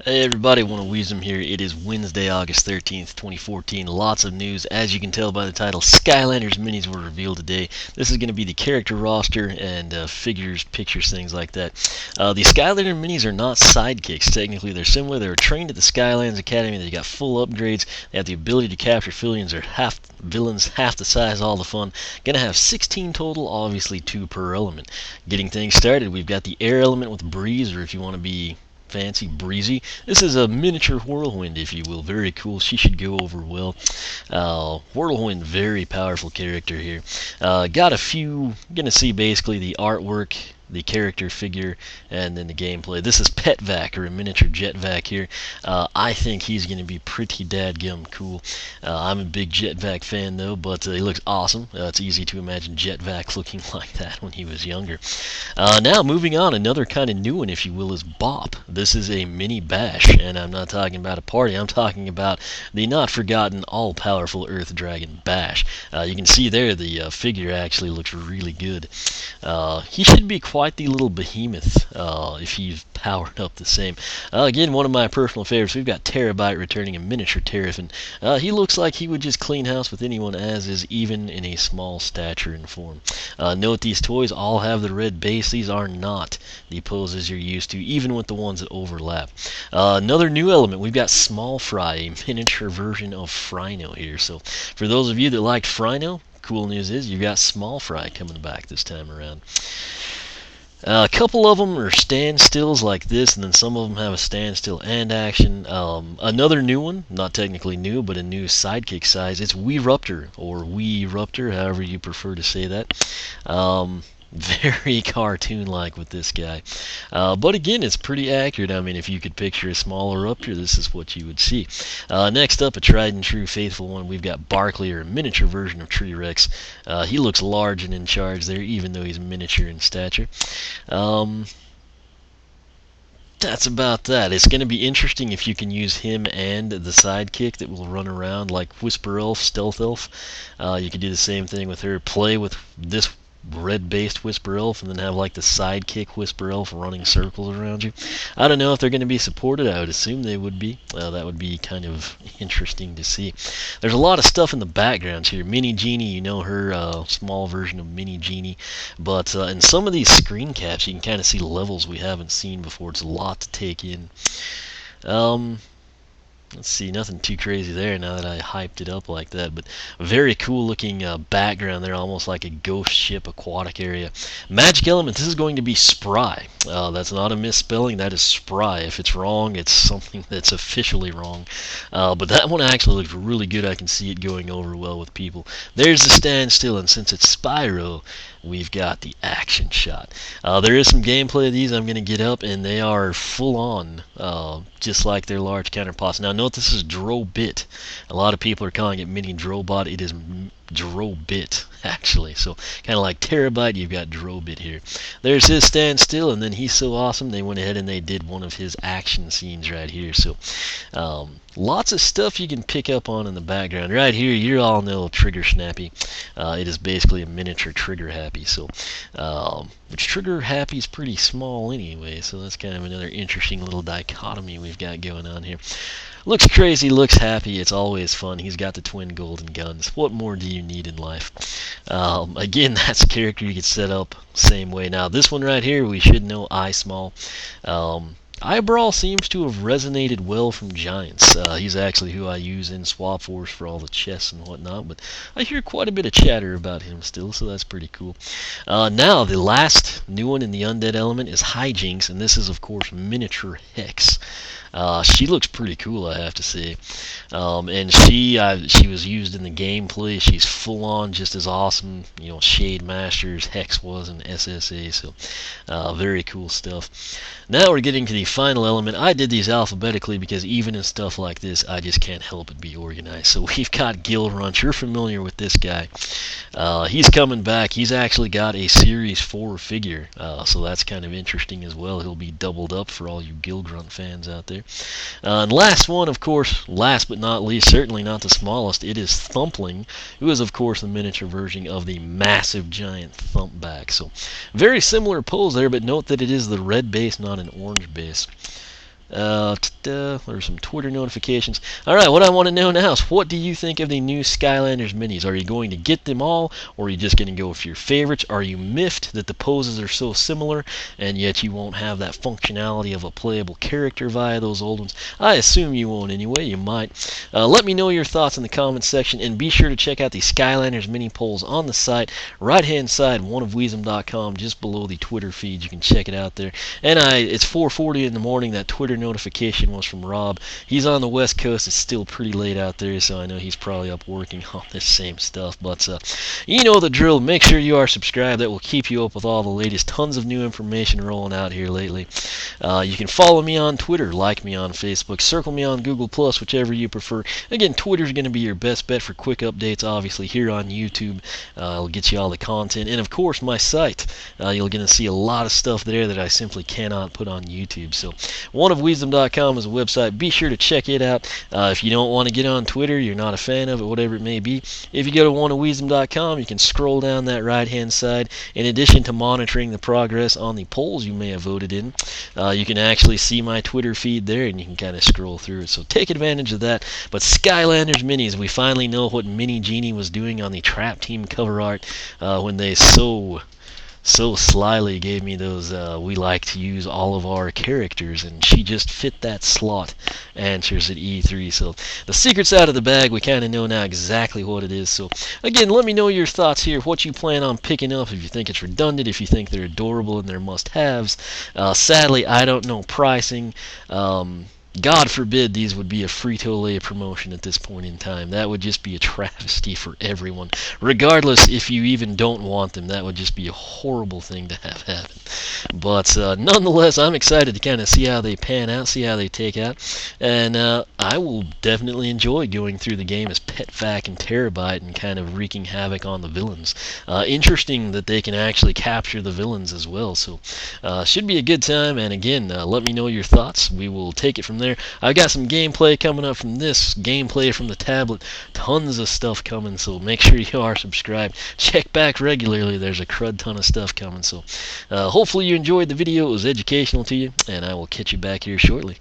Hey everybody, want to Weezum here. It is Wednesday, August 13th, 2014. Lots of news. As you can tell by the title, Skylanders Minis were revealed today. This is going to be the character roster and figures, pictures, things like that. The Skylander Minis are not sidekicks. Technically, they're similar. They were trained at the Skylanders Academy. They got full upgrades. They have the ability to capture villains half the size, all the fun. Gonna have 16 total, obviously 2 per element. Getting things started, we've got the air element with Breeze, or if you want to be fancy, Breezy. This is a miniature Whirlwind, if you will. Very cool. She should go over well. Whirlwind, very powerful character here. Got a few, gonna see basically the artwork, the character figure, and then the gameplay. This is Pet-Vac, or a miniature Jet-Vac here. I think he's going to be pretty dadgum cool. I'm a big Jet-Vac fan though, but he looks awesome. It's easy to imagine Jet-Vac looking like that when he was younger. Now moving on, another kind of new one, if you will, is Bop. This is a mini bash, and I'm not talking about a party. I'm talking about the not forgotten, all-powerful Earth Dragon Bash. You can see there the figure actually looks really good. He should be quite the little behemoth if he's powered up the same. Again, one of my personal favorites. We've got Terrabite returning, a miniature Terrafin. He looks like he would just clean house with anyone, as is, even in a small stature and form. Note these toys all have the red base. These are not the poses you're used to, even with the ones that overlap. Another new element, we've got Small Fry, a miniature version of Frino here. So for those of you that liked Frino, cool news is you've got Small Fry coming back this time around. A couple of them are standstills like this, and then some of them have a standstill and action. Another new one, not technically new, but a new sidekick size. It's Weeruptor, or Weeruptor, however you prefer to say that. Very cartoon-like with this guy. But again, it's pretty accurate. I mean, if you could picture a smaller Ruptor, this is what you would see. Next up, a tried and true faithful one. We've got Barkley, or a miniature version of T-Rex. He looks large and in charge there, even though he's miniature in stature. That's about that. It's going to be interesting if you can use him and the sidekick that will run around like Whisper Elf, Stealth Elf. You could do the same thing with her. Play with this red-based Whisper Elf and then have like the sidekick Whisper Elf running circles around you. I don't know if they're going to be supported. I would assume they would be. That would be kind of interesting to see. There's a lot of stuff in the backgrounds here. Mini Jini, you know her, small version of Mini Jini. But in some of these screen caps, you can kind of see levels we haven't seen before. It's a lot to take in. Let's see, nothing too crazy there now that I hyped it up like that, but very cool looking background there, almost like a ghost ship aquatic area. Magic element, this is going to be Spry. That's not a misspelling, that is Spry. If it's wrong, it's something that's officially wrong. But that one actually looks really good. I can see it going over well with people. There's the standstill, and since it's Spyro, we've got the action shot. There is some gameplay of these I'm going to get up, and they are full on, just like their large counterparts. Now note this is Drobit. A lot of people are calling it Mini Drobot. It is Drobit, actually. So kind of like Terrabite, you've got Drobit here. There's his standstill, and then he's so awesome they went ahead and they did one of his action scenes right here. So lots of stuff you can pick up on in the background. Right here, you all know Trigger Snappy. It is basically a miniature Trigger Happy. So which Trigger Happy is pretty small anyway, so that's kind of another interesting little dichotomy we've got going on here. Looks crazy, looks happy, it's always fun. He's got the twin golden guns. What more do you need in life? Again, that's a character you could set up same way. Now, this one right here, we should know Eye Small. Eyebrawl seems to have resonated well from Giants. He's actually who I use in Swap Force for all the chests and whatnot, but I hear quite a bit of chatter about him still, so that's pretty cool. Now, the last new one in the Undead element is Hijinx, and this is, of course, miniature Hex. She looks pretty cool, I have to say. And she was used in the gameplay. She's full on, just as awesome. You know, Shade Masters, Hex was, and SSA. So, very cool stuff. Now we're getting to the final element. I did these alphabetically because even in stuff like this, I just can't help but be organized. So we've got Gillrunt. You're familiar with this guy. He's coming back. He's actually got a Series 4 figure. So that's kind of interesting as well. He'll be doubled up for all you Gillrunt fans out there. And last one, of course, last but not least, certainly not the smallest, it is Thumpling, who is, of course, the miniature version of the massive giant Thumpback. So very similar pose there, but note that it is the red base, not an orange base. There's some Twitter notifications. Alright, what I want to know now is, what do you think of the new Skylanders Minis? Are you going to get them all, or are you just going to go with your favorites? Are you miffed that the poses are so similar, and yet you won't have that functionality of a playable character via those old ones? I assume you won't anyway, you might. Let me know your thoughts in the comments section, and be sure to check out the Skylanders Mini Polls on the site, right hand side, oneofweezem.com, just below the Twitter feed. You can check it out there. And it's 4:40 in the morning. That Twitter notification was from Rob. He's on the West Coast. It's still pretty late out there, so I know he's probably up working on this same stuff. But you know the drill. Make sure you are subscribed. That will keep you up with all the latest. Tons of new information rolling out here lately. You can follow me on Twitter, like me on Facebook, circle me on Google+, whichever you prefer. Again, Twitter's going to be your best bet for quick updates. Obviously, here on YouTube, I'll get you all the content. And of course, my site. You're going to see a lot of stuff there that I simply cannot put on YouTube. So oneofweezem.com is a website. Be sure to check it out. If you don't want to get on Twitter, you're not a fan of it, whatever it may be, if you go to oneofweezem.com, you can scroll down that right hand side. In addition to monitoring the progress on the polls you may have voted in, you can actually see my Twitter feed there, and you can kind of scroll through it. So take advantage of that. But Skylanders Minis, we finally know what Mini Jini was doing on the Trap Team cover art when they so slyly gave me those we like to use all of our characters, and she just fit that slot answers at E3. So the secret's out of the bag. We kind of know now exactly what it is. So again, let me know your thoughts here, what you plan on picking up, if you think it's redundant, if you think they're adorable and they're must-haves. Sadly, I don't know pricing. God forbid these would be a Frito-Lay promotion at this point in time. That would just be a travesty for everyone. Regardless if you even don't want them, that would just be a horrible thing to have happen. But nonetheless, I'm excited to kind of see how they pan out, see how they take out. And I will definitely enjoy going through the game as Pet-Vac and Terrabite and kind of wreaking havoc on the villains. Interesting that they can actually capture the villains as well. So should be a good time. And again, let me know your thoughts. We will take it from there. I've got some gameplay coming up from this, gameplay from the tablet, tons of stuff coming, so make sure you are subscribed. Check back regularly, there's a crud ton of stuff coming. So hopefully you enjoyed the video, it was educational to you, and I will catch you back here shortly.